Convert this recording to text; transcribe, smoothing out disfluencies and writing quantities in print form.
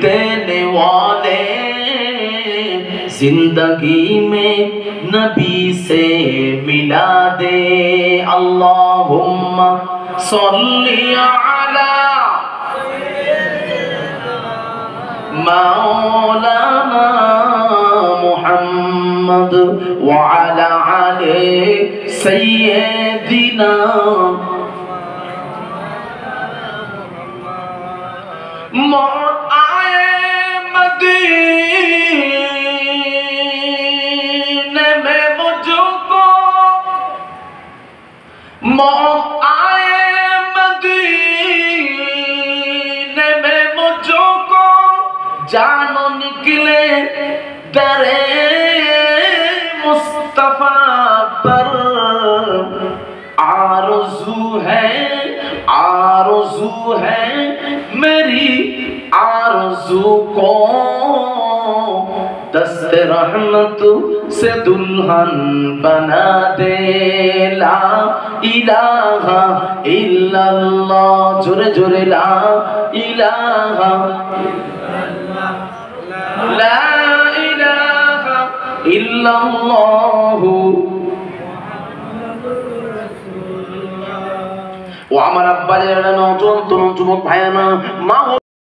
देने वाले, जिंदगी में नबी से मिला दे। अल्लाहुम्मा सल्ली अला मौलाना मुहम्मद व अला आले सय्यदिना। मौत आए मदीने में मुझको, मौत आए मदीने में मुझको, जानो निकले दरे मुस्तफा पर। आरज़ू है मेरी आरज़ू को, दस्ते रहमत से दुल्हन बना दे। ला इलाहा इल्लल्लाह, जुरे जुरे ला इलाहा, ला इलाहा इल्लल्लाहु। ও আমার আব্বা যারা নতুন তরুণ যুবক ভাইয়ানা, মা